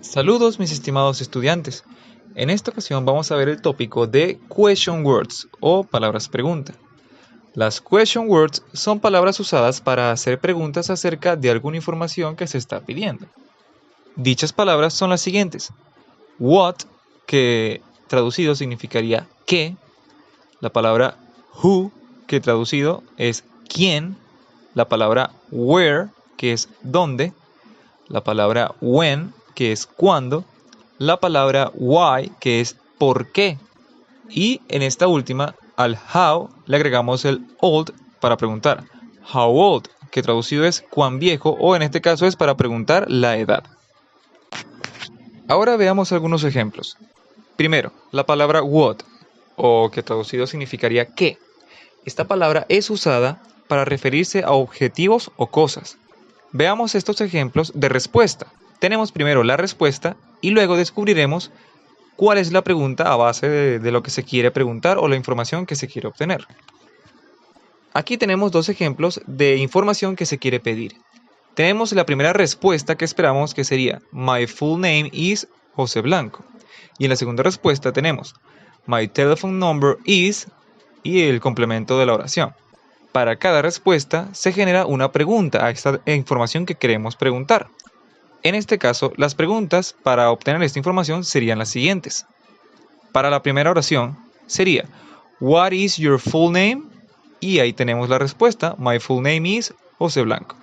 Saludos mis estimados estudiantes. En esta ocasión vamos a ver el tópico de question words o palabras pregunta. Las question words son palabras usadas para hacer preguntas acerca de alguna información que se está pidiendo. Dichas palabras son las siguientes: what, que traducido significaría qué; la palabra who, que traducido es quién; la palabra where, que es dónde; la palabra when, que es cuándo; la palabra why, que es por qué; y en esta última, al how, le agregamos el old para preguntar how old, que traducido es cuán viejo, o en este caso es para preguntar la edad. Ahora veamos algunos ejemplos. Primero, la palabra what, o que traducido significaría qué. Esta palabra es usada para referirse a objetivos o cosas. Veamos estos ejemplos de respuesta. Tenemos primero la respuesta y luego descubriremos cuál es la pregunta a base de lo que se quiere preguntar o la información que se quiere obtener. Aquí tenemos dos ejemplos de información que se quiere pedir. Tenemos la primera respuesta que esperamos, que sería My full name is José Blanco. Y en la segunda respuesta tenemos My telephone number is, y el complemento de la oración. Para cada respuesta se genera una pregunta a esta información que queremos preguntar. En este caso, las preguntas para obtener esta información serían las siguientes. Para la primera oración sería What is your full name? Y ahí tenemos la respuesta, My full name is José Blanco.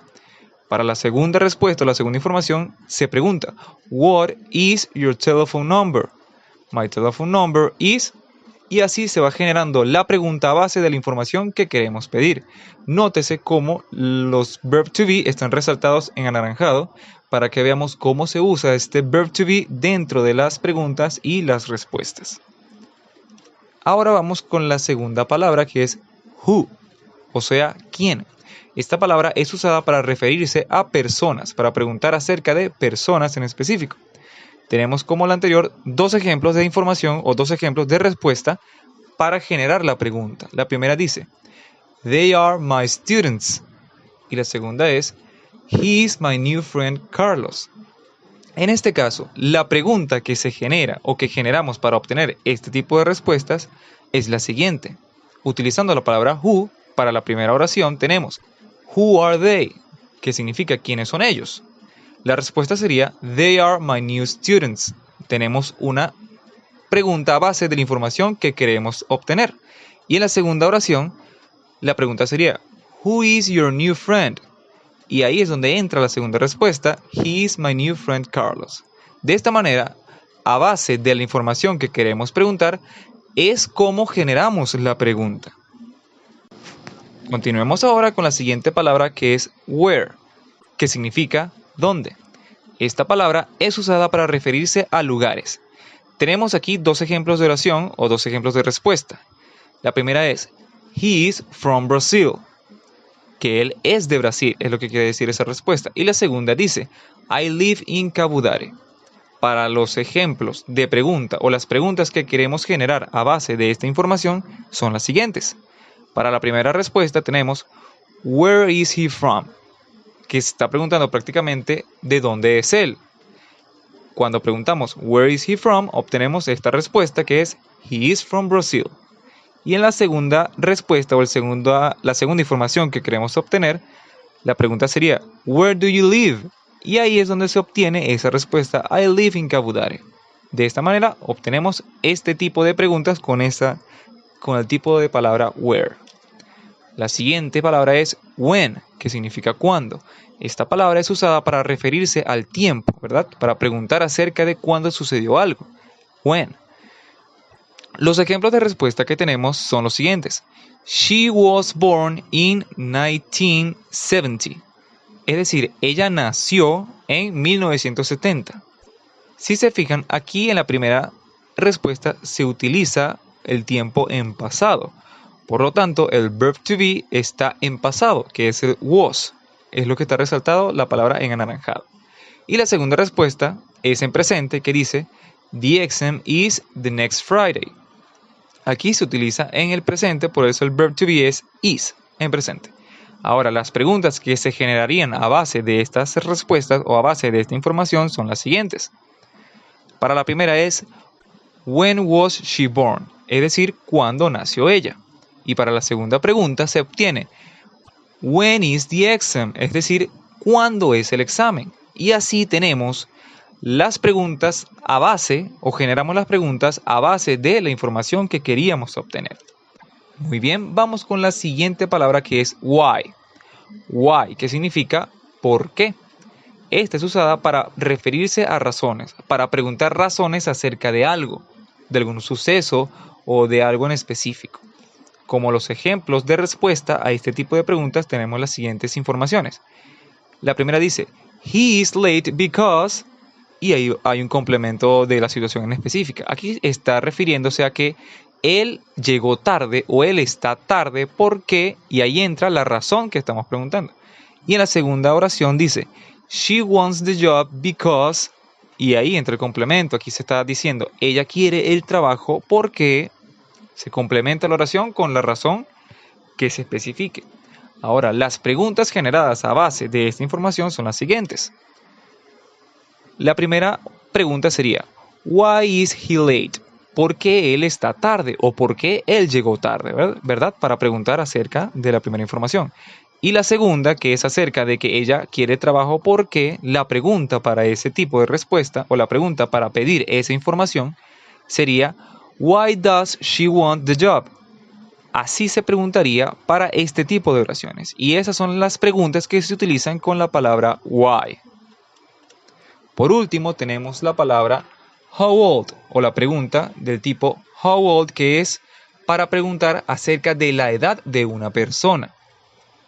Para la segunda respuesta, la segunda información, se pregunta What is your telephone number? My telephone number is... Y así se va generando la pregunta a base de la información que queremos pedir. Nótese cómo los verb to be están resaltados en anaranjado para que veamos cómo se usa este verb to be dentro de las preguntas y las respuestas. Ahora vamos con la segunda palabra, que es who, o sea, quién. Esta palabra es usada para referirse a personas, para preguntar acerca de personas en específico. Tenemos como la anterior dos ejemplos de información o dos ejemplos de respuesta para generar la pregunta. La primera dice, They are my students. Y la segunda es, He is my new friend Carlos. En este caso, la pregunta que se genera o que generamos para obtener este tipo de respuestas es la siguiente. Utilizando la palabra who, para la primera oración tenemos Who are they? Que significa ¿quiénes son ellos? La respuesta sería They are my new students. Tenemos una pregunta a base de la información que queremos obtener. Y en la segunda oración, la pregunta sería Who is your new friend? Y ahí es donde entra la segunda respuesta, He is my new friend Carlos. De esta manera, a base de la información que queremos preguntar, es como generamos la pregunta. Continuemos ahora con la siguiente palabra, que es where, que significa ¿dónde? Esta palabra es usada para referirse a lugares. Tenemos aquí dos ejemplos de oración o dos ejemplos de respuesta. La primera es He is from Brazil, que él es de Brasil, es lo que quiere decir esa respuesta. Y la segunda dice I live in Cabudare. Para los ejemplos de pregunta o las preguntas que queremos generar a base de esta información son las siguientes. Para la primera respuesta tenemos Where is he from? Que se está preguntando prácticamente de dónde es él. Cuando preguntamos Where is he from, obtenemos esta respuesta, que es He is from Brazil. Y en la segunda respuesta o la segunda información que queremos obtener, la pregunta sería Where do you live? Y ahí es donde se obtiene esa respuesta, I live in Cabudare. De esta manera obtenemos este tipo de preguntas con el tipo de palabra where. La siguiente palabra es when, que significa cuándo. Esta palabra es usada para referirse al tiempo, ¿verdad? Para preguntar acerca de cuándo sucedió algo. When. Los ejemplos de respuesta que tenemos son los siguientes. She was born in 1970. Es decir, ella nació en 1970. Si se fijan, aquí en la primera respuesta se utiliza el tiempo en pasado. Por lo tanto, el verb to be está en pasado, que es el was. Es lo que está resaltado la palabra en anaranjado. Y la segunda respuesta es en presente, que dice The exam is the next Friday. Aquí se utiliza en el presente, por eso el verb to be es is, en presente. Ahora, las preguntas que se generarían a base de estas respuestas o a base de esta información son las siguientes. Para la primera es when was she born, es decir, ¿cuándo nació ella? Y para la segunda pregunta se obtiene when is the exam, es decir, ¿cuándo es el examen? Y así tenemos las preguntas a base, o generamos las preguntas a base de la información que queríamos obtener. Muy bien, vamos con la siguiente palabra que es why. Why, que significa ¿por qué? Esta es usada para referirse a razones, para preguntar razones acerca de algo, de algún suceso o de algo en específico. Como los ejemplos de respuesta a este tipo de preguntas tenemos las siguientes informaciones. La primera dice, he is late because, y ahí hay un complemento de la situación en específica. Aquí está refiriéndose a que él llegó tarde o él está tarde porque, y ahí entra la razón que estamos preguntando. Y en la segunda oración dice, she wants the job because, y ahí entra el complemento. Aquí se está diciendo, ella quiere el trabajo porque se complementa la oración con la razón que se especifique. Ahora, las preguntas generadas a base de esta información son las siguientes. La primera pregunta sería, why is he late? ¿Por qué él está tarde? ¿O por qué él llegó tarde? ¿Verdad? Para preguntar acerca de la primera información. Y la segunda, que es acerca de que ella quiere trabajo porque la pregunta para ese tipo de respuesta, o la pregunta para pedir esa información, sería, why does she want the job? Así se preguntaría para este tipo de oraciones. Y esas son las preguntas que se utilizan con la palabra why. Por último tenemos la palabra how old, o la pregunta del tipo how old, que es para preguntar acerca de la edad de una persona.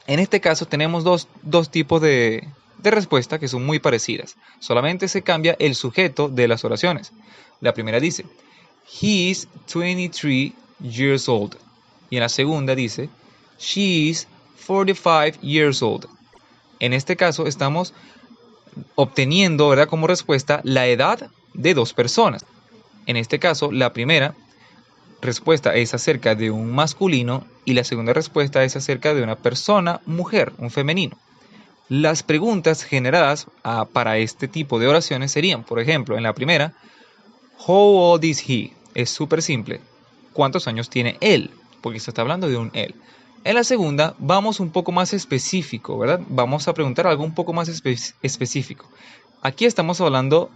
En este caso tenemos dos tipos de respuesta que son muy parecidas. Solamente se cambia el sujeto de las oraciones. La primera dice, he is 23 years old. Y en la segunda dice, she is 45 years old. En este caso estamos obteniendo, ¿verdad?, como respuesta la edad de dos personas. En este caso, la primera respuesta es acerca de un masculino y la segunda respuesta es acerca de una persona, mujer, un femenino. Las preguntas generadas para este tipo de oraciones serían, por ejemplo, en la primera, how old is he? Es súper simple. ¿Cuántos años tiene él? Porque se está hablando de un él. En la segunda, vamos un poco más específico, ¿verdad? Vamos a preguntar algo un poco más específico. Aquí estamos hablando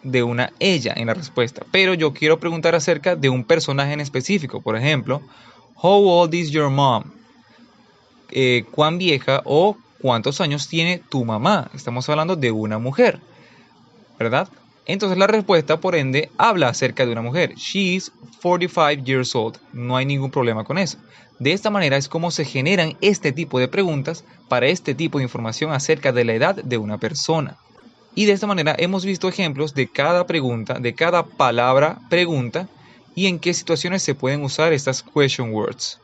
de una ella en la respuesta, pero yo quiero preguntar acerca de un personaje en específico. Por ejemplo, how old is your mom? ¿Cuán vieja o cuántos años tiene tu mamá? Estamos hablando de una mujer, ¿verdad? Entonces la respuesta, por ende, habla acerca de una mujer. She is 45 years old. No hay ningún problema con eso. De esta manera es como se generan este tipo de preguntas para este tipo de información acerca de la edad de una persona. Y de esta manera hemos visto ejemplos de cada pregunta, de cada palabra pregunta y en qué situaciones se pueden usar estas question words.